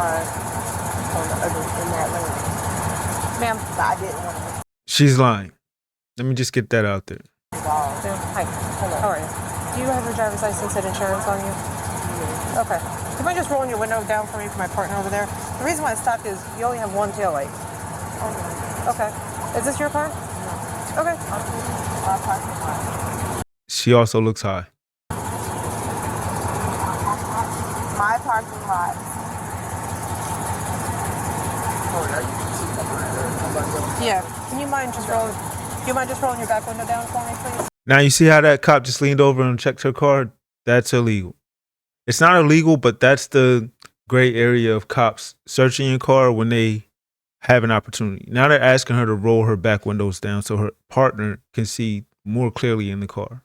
car on the other in that lane. Ma'am, but I didn't want to. She's lying. Let me just get that out there. Hi. Hello. How are you? Do you have your driver's license and insurance on you? Yeah. Okay. Do you mind just rolling your window down for me for my partner over there? The reason why I stopped is you only have one tail light. Okay. Is this your car? No. Okay. She also looks high. My parking lot. Yeah. Can you mind just rolling? Do you mind just rolling your back window down for me, please? Now you see how that cop just leaned over and checked her car? That's illegal. It's not illegal, but that's the gray area of cops searching your car when they have an opportunity. Now they're asking her to roll her back windows down so her partner can see more clearly in the car.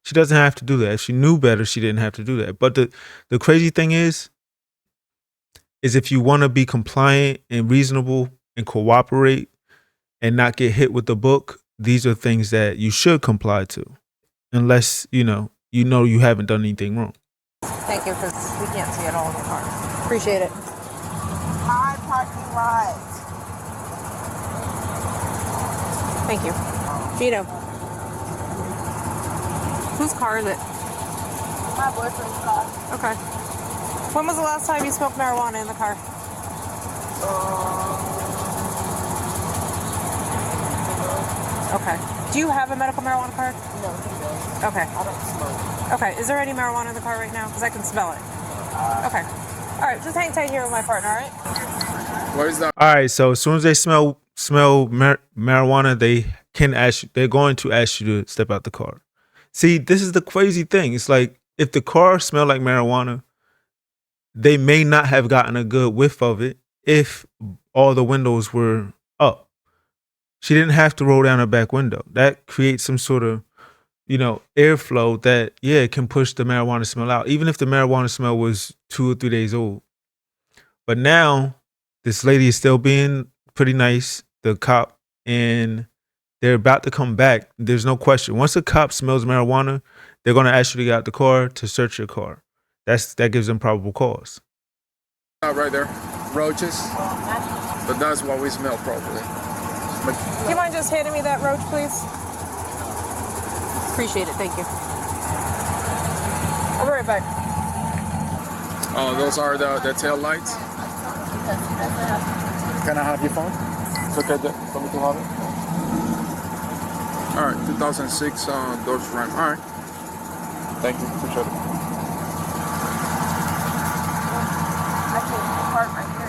She doesn't have to do that. If she knew better, she didn't have to do that. But the crazy thing is if you want to be compliant and reasonable and cooperate and not get hit with the book, these are things that you should comply to, unless you know you haven't done anything wrong. Thank you, because we can't see it all in the car. Appreciate it. My parking lot. Thank you. Gino. Whose car is it? My boyfriend's car. Okay. When was the last time you smoked marijuana in the car? Okay. Do you have a medical marijuana card? No, he doesn't. Okay. I don't smoke. Okay. Is there any marijuana in the car right now? Because I can smell it. Okay. All right. Just hang tight here with my partner, all right? What is that? All right. So as soon as they smell marijuana, they're going to ask you to step out the car. See, this is the crazy thing. It's like if the car smelled like marijuana, they may not have gotten a good whiff of it if all the windows were up. She didn't have to roll down her back window. That creates some sort of, airflow that, it can push the marijuana smell out, even if the marijuana smell was 2 or 3 days old. But now this lady is still being pretty nice, the cop, and they're about to come back. There's no question. Once a cop smells marijuana, they're going to ask you to get out the car to search your car. That gives them probable cause. Right there, roaches. But that's what we smell properly. Do you mind just handing me that roach, please? Appreciate it. Thank you. I'll be right back. Oh, those are the tail lights. Can I have your phone? It's okay for me to have it. All right, 2006 Dodge Ram. All right. Thank you. Appreciate it. I can park right here.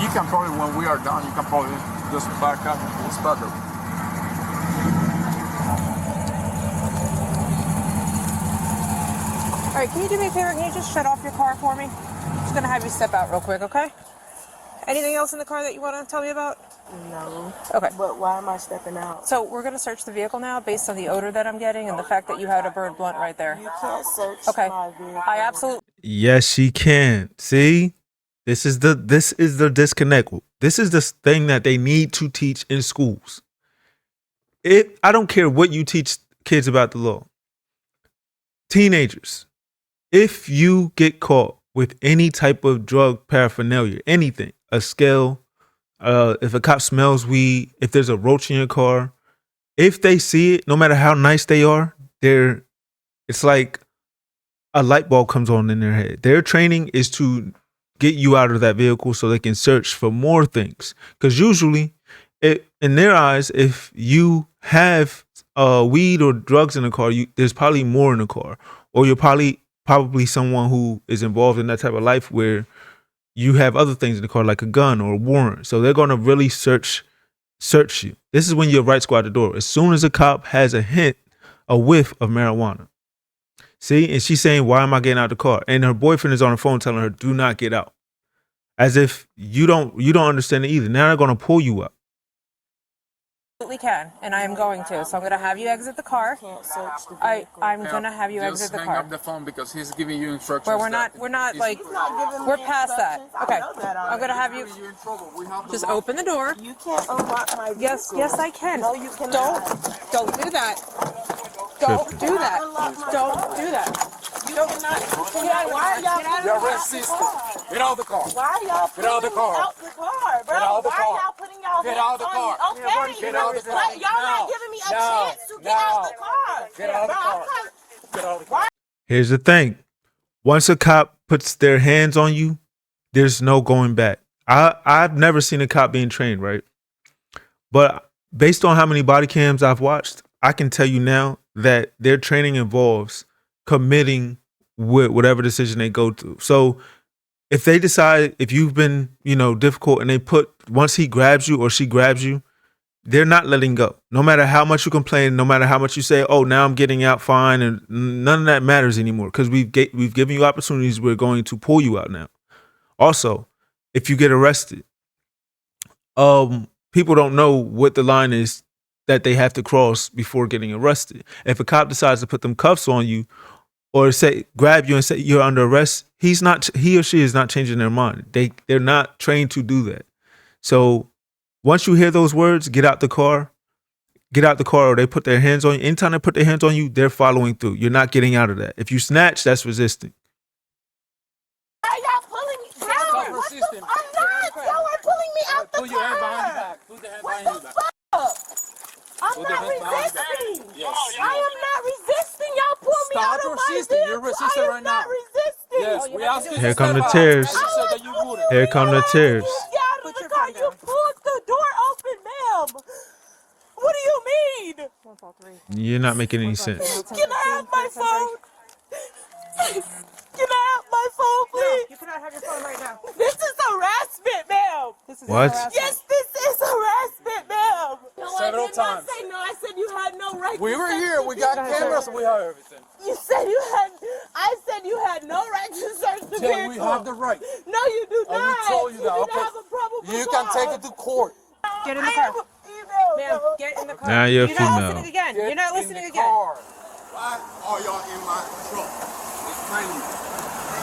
You can probably, when we are done, you can probably just back up. It's better. All right, can you do me a favor? Can you just shut off your car for me? I'm just going to have you step out real quick, okay? Anything else in the car that you want to tell me about? No. Okay. But why am I stepping out? So we're going to search the vehicle now based on the odor that I'm getting and the fact that you had a bird blunt right there. You can't search my vehicle. I absolutely... Yes, she can. See? This is the disconnect. This is the thing that they need to teach in schools. I don't care what you teach kids about the law. Teenagers, if you get caught with any type of drug paraphernalia, anything, a scale, if a cop smells weed, if there's a roach in your car, if they see it, no matter how nice they are, it's like a light bulb comes on in their head. Their training is to get you out of that vehicle so they can search for more things. Because usually, in their eyes, if you have weed or drugs in the car, there's probably more in the car, or you're probably someone who is involved in that type of life where you have other things in the car, like a gun or a warrant. So they're going to really search you. This is when your rights go out the door. As soon as a cop has a whiff of marijuana. See, and she's saying, why am I getting out of the car? And her boyfriend is on the phone telling her, do not get out. As if you don't understand it either. Now they're going to pull you up. absolutely can, and I am going to. So I'm going to have you exit the car. Can't search the vehicle. I'm going to have you exit the Just car. hang up the phone because he's giving you instructions. Where we're not like, we're past that. Okay, I'm going to have you just open the door. You can't unlock my vehicle. Yes, I can. No, you cannot. Don't do that. Don't do that. Don't do that. No, we're not. Why are y'all You're racist. Get out of the car. Why are y'all Get out of the putting me car. out the car, bro? Get out of the Why car. are y'all putting y'all Get hands out of the on car. me? Okay. Get out of the car. Like, y'all not giving me a chance to get out the car. Get out of the Bro, car. I'm not- Get out of the car. Here's the thing. Once a cop puts their hands on you, there's no going back. I've never seen a cop being trained, right? But based on how many body cams I've watched, I can tell you now that their training involves committing with whatever decision they go to. So if they decide, if you've been, difficult, and they put, once he grabs you or she grabs you, they're not letting go. No matter how much you complain, no matter how much you say, "Oh, now I'm getting out fine," and none of that matters anymore because we've given you opportunities. We're going to pull you out now. Also, if you get arrested, people don't know what the line is that they have to cross before getting arrested. If a cop decides to put them cuffs on you or say grab you and say you're under arrest, he or she is not changing their mind. They're not trained to do that. So once you hear those words, get out the car, or they put their hands on you. Anytime they put their hands on you, they're following through. You're not getting out of that. If you snatch, that's resisting. Why are y'all pulling me? Bro, Stop what the resisting. I'm not. Y'all are pulling me out the Put your hand behind your car. back. Put the hand What behind the your back. fuck? I'm Put the not hand behind your back. resisting. Yes. I am not resisting. Y'all pull me Stop out of my resisting. vehicle. You're resisting I am right not now. resisting. Yes, we asked you to Here come step the out. tears. And you said that you wouldn't. Here come the tears. You get out of Put the your car. phone You down. pulled the door open, ma'am. What do you mean? You're not making any sense. Can I have my phone? Can I have my phone, No, please? you cannot have your phone right now. This is harassment, ma'am. This is What? harassment. Yes, this is harassment, ma'am. No, Several I did not times. say no. I said you had no right We to were search here. the We got vehicle. cameras and we have everything. You said you had. I said you had no right to search the Till vehicle. we have the right. No, you do And not. we told you that, do okay? not have a probable You can cause. take it to court. Get in the I car. am a female, Ma'am, though. get in the car. Now you're a You're not female. listening again. Get You're not in listening the again. car. Why are y'all in my truck? Explain to me.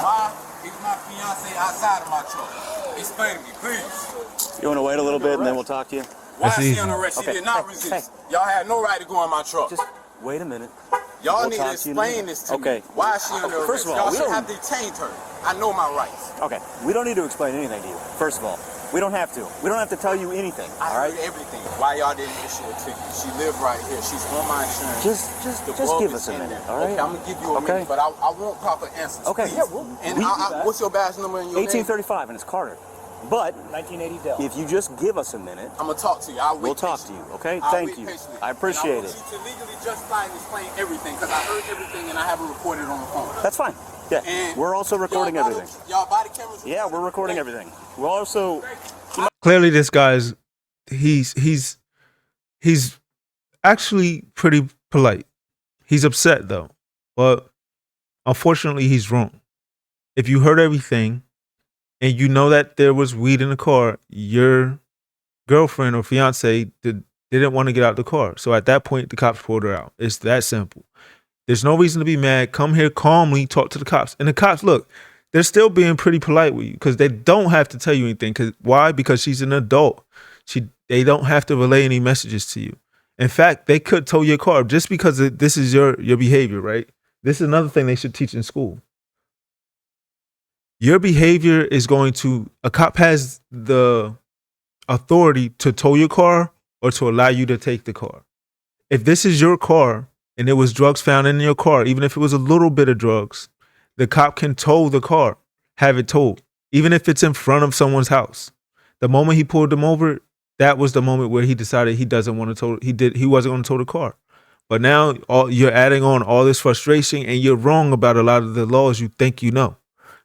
Why is my fiance outside of my truck? Explain to me, please. You want to wait a little bit and then we'll talk to you? Why That's is she easy. under arrest? She Okay. did not Hey, resist. Y'all had no right to go in my truck. Just wait a minute. Y'all we'll need to talk to you in a explain minute. this to Okay. me. Why is she under arrest? First of all, y'all we should don't- have detained her. I know my rights. Okay, we don't need to explain anything to you. First of all, we don't have to. We don't have to tell you anything. I All right? heard everything. Why y'all didn't issue a ticket? She lived right here. She's on my insurance. Just The give bug us is a in minute. there. All right? Okay, I'm gonna give you a Okay. minute, but I want proper answers. Okay, please. yeah, And we can do that. what's your badge number and your name? 1835 and it's Carter. But 1980 Dell. if you just give us a minute, I'm gonna talk to you. I'll wait we'll talk to patiently. you. Okay? I'll Thank wait you. patiently. I appreciate and I it. want you to legally justify and explain everything because I heard everything and I have it recorded on the phone. That's fine. Yeah, And we're also recording y'all everything. Y'all body cameras. Yeah, we're recording everything. We're also Clearly, this guy's he's actually pretty polite. He's upset though, but unfortunately, he's wrong. If you heard everything and you know that there was weed in the car, your girlfriend or fiance didn't want to get out the car. So at that point, the cops pulled her out. It's that simple. There's no reason to be mad. Come here calmly, talk to the cops. And the cops, look, they're still being pretty polite with you because they don't have to tell you anything. Why? Because she's an adult. They don't have to relay any messages to you. In fact, they could tow your car just because this is your behavior, right? This is another thing they should teach in school. Your behavior is going to, a cop has the authority to tow your car or to allow you to take the car. If this is your car and there was drugs found in your car, even if it was a little bit of drugs, the cop can tow the car, have it towed, even if it's in front of someone's house. The moment he pulled them over, that was the moment where he decided he doesn't want to tow. He wasn't going to tow the car. But now you're adding on all this frustration, and you're wrong about a lot of the laws you think you know.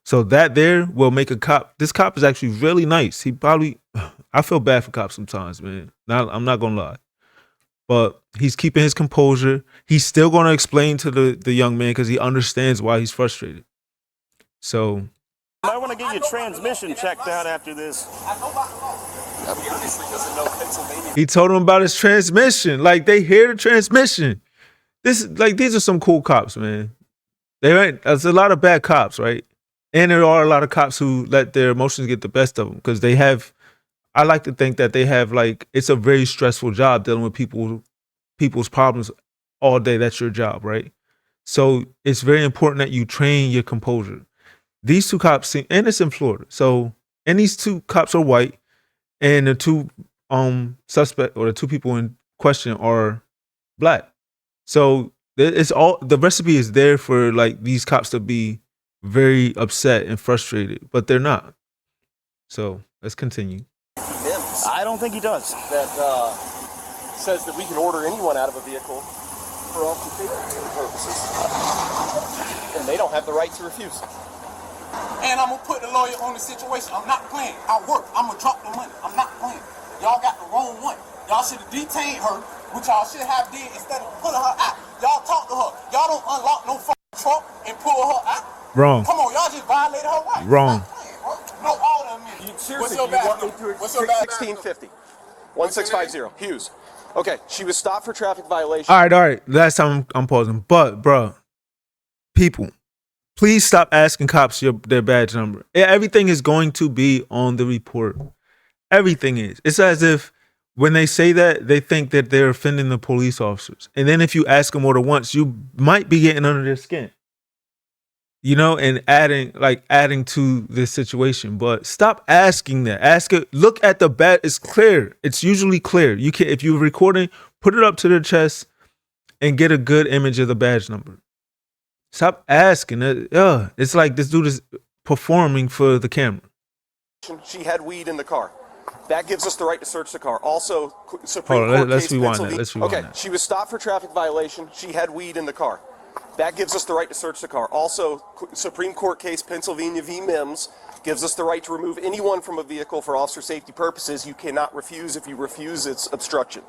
So that there will make a cop. This cop is actually really nice. He probably, I feel bad for cops sometimes, man. I'm not gonna lie, but he's keeping his composure. He's still gonna explain to the young man because he understands why he's frustrated. So you might want to get your transmission checked out after this. I know about the law. He obviously doesn't know Pennsylvania. he told him about his transmission. Like they hear the transmission. These are some cool cops, man. There's a lot of bad cops, right? And there are a lot of cops who let their emotions get the best of them because I like to think that they have it's a very stressful job dealing with people's problems all day. That's your job, right? So it's very important that you train your composure. These two cops, and it's in Florida. So, and these two cops are white, and the two suspect or the two people in question are black. So it's all, the recipe is there for like these cops to be very upset and frustrated, but they're not. So let's continue. I don't think he does. That says that we can order anyone out of a vehicle for officer safety purposes, and they don't have the right to refuse. And I'm gonna put the lawyer on the situation. I'm not playing. I work. I'm gonna drop the money. I'm not playing. Y'all got the wrong one. Y'all should have detained her, which y'all should have did instead of pulling her out. Y'all talk to her. Y'all don't unlock no fucking trunk and pull her out. Wrong. Come on, y'all just violated her rights. Wrong. No, all of them. Seriously, What's your do you bad want me number? to What's your bad 1650 1650 Hughes. Okay, she was stopped for traffic violation. All right. Last time I'm pausing, but bro, people, please stop asking cops their badge number. Everything is going to be on the report. Everything is. It's as if when they say that, they think that they're offending the police officers. And then if you ask them more than once, you might be getting under their skin. You know, and adding to this situation. But stop asking that. Ask it. Look at the badge. It's clear. It's usually clear. You can, if you're recording, put it up to their chest and get a good image of the badge number. Stop asking. It's like this dude is performing for the camera. She had weed in the car. That gives us the right to search the car. Also, Supreme Court let's case, rewind that. Pennsylvania. Let's rewind okay, that. she was stopped for traffic violation. She had weed in the car. That gives us the right to search the car. Also, Supreme Court case Pennsylvania v. Mims gives us the right to remove anyone from a vehicle for officer safety purposes. You cannot refuse. If you refuse, it's obstruction.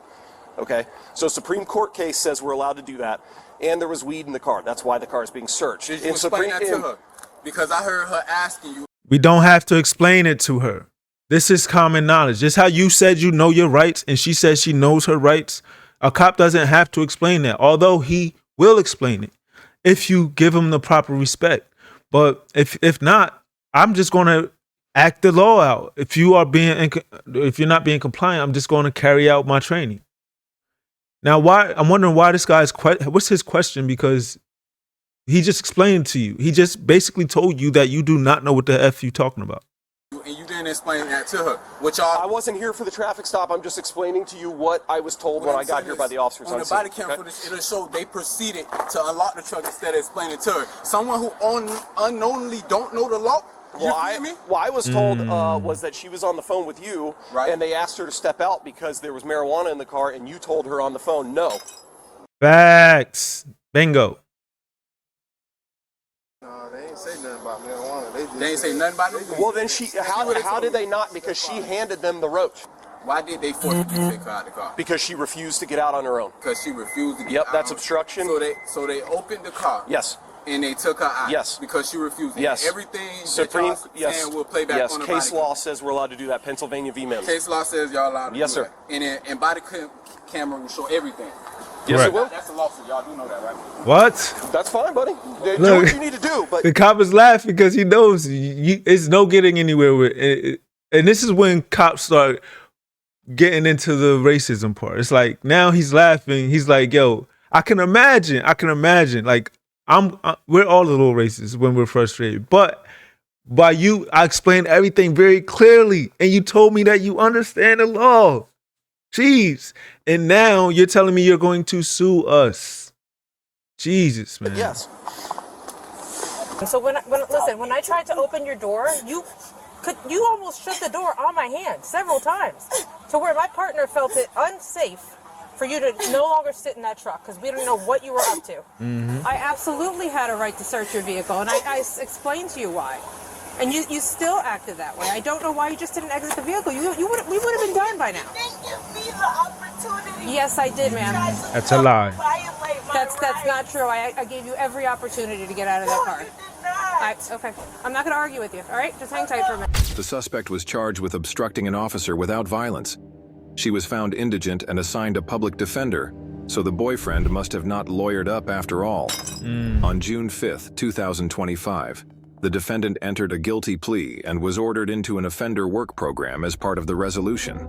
Okay? So Supreme Court case says we're allowed to do that. And there was weed in the car. That's why the car is being searched. Did you explain that to her? Because I heard her asking you. We don't have to explain it to her. This is common knowledge. Just how you said you know your rights and she says she knows her rights. A cop doesn't have to explain that, although he will explain it if you give him the proper respect. But if not, I'm just going to act the law out. If you're not being compliant, I'm just going to carry out my training. Now, I'm wondering why this guy's what's his question? Because he just explained to you. He just basically told you that you do not know what the F you talking about. And you didn't explain that to her. I wasn't here for the traffic stop. I'm just explaining to you what I was told when I got here by the officers. On the body cam footage, it'll show they proceeded to unlock the truck instead of explaining to her. Someone who unknowingly don't know the law. What I was told was that she was on the phone with you, right, and they asked her to step out because there was marijuana in the car, and you told her on the phone no. Facts. Bingo. No, they ain't say nothing about marijuana. They ain't say nothing about it. Well, then how did they not? Because she handed them the roach. Why did they force you to take her out of the car? Because she refused to get out on her own. Because she refused to get out. Yep, that's obstruction. So they opened the car. Yes. And they took her out. Yes. Because she refused. Yes. And everything Supreme. Yes. Will play back on the case body law says we're allowed to do that. Pennsylvania v. Mims. Case law says y'all allowed to do yes, sir. That. And body camera will show everything. Yes, right. it will. That's a lawsuit. Y'all do know that, right? What? That's fine, buddy. Do Look, what you need to do. But the cop is laughing because he knows it's no getting anywhere with it. And this is when cops start getting into the racism part. It's like now he's laughing. He's like, "Yo, I can imagine. Like we're all a little racist when we're frustrated, but by you, I explained everything very clearly, and you told me that you understand the law. Jeez, and now you're telling me you're going to sue us. Jesus, man. yes. So when I tried to open your door, you almost shut the door on my hand several times, to where my partner felt it unsafe for you to no longer sit in that truck because we didn't know what you were up to. Mm-hmm. I absolutely had a right to search your vehicle, and I explained to you why. And you still acted that way. I don't know why you just didn't exit the vehicle. We would have been done by now. Didn't give me the opportunity. Yes, I did, ma'am. That's a lie. That's not true. I gave you every opportunity to get out of that car. Okay. I'm not going to argue with you. All right? Just hang tight for a minute. The suspect was charged with obstructing an officer without violence. She was found indigent and assigned a public defender, so the boyfriend must have not lawyered up after all. On June 5th, 2025, the defendant entered a guilty plea and was ordered into an offender work program as part of the resolution.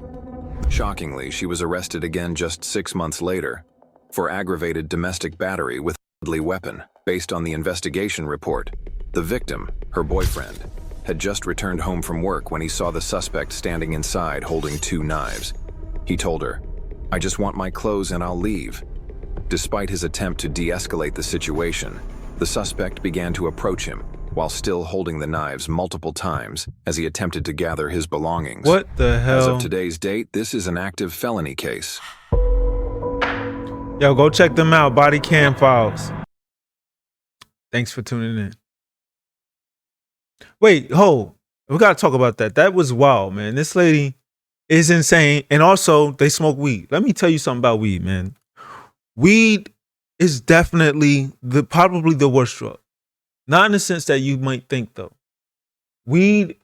Shockingly, she was arrested again just 6 months later for aggravated domestic battery with deadly weapon. Based on the investigation report, the victim, her boyfriend, had just returned home from work when he saw the suspect standing inside holding 2 knives. He told her, "I just want my clothes and I'll leave." Despite his attempt to de-escalate the situation, the suspect began to approach him while still holding the knives multiple times as he attempted to gather his belongings. What the hell? As of today's date, this is an active felony case. Yo, go check them out. Bodycam files. Thanks for tuning in. Wait, we gotta talk about that. That was wild, man. This lady is insane. And also, they smoke weed. Let me tell you something about weed, man. Weed is definitely probably the worst drug. Not in the sense that you might think, though. Weed,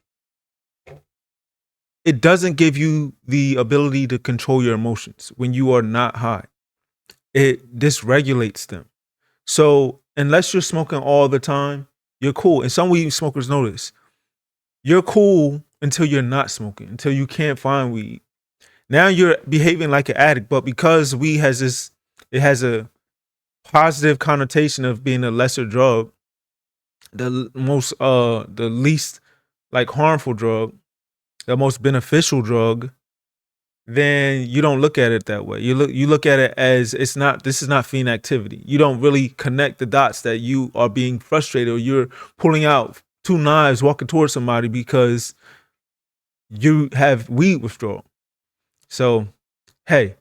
it doesn't give you the ability to control your emotions when you are not high. It dysregulates them. So unless you're smoking all the time, you're cool. And some weed smokers know this. You're cool until you're not smoking, until you can't find weed. Now you're behaving like an addict, but because weed has this, it has a positive connotation of being a lesser drug, the least like harmful drug, the most beneficial drug, then you don't look at it that way. You look at it as this is not fiend activity. You don't really connect the dots that you are being frustrated or you're pulling out 2 knives walking towards somebody because you have weed withdrawal. So, hey,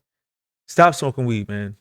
stop smoking weed, man.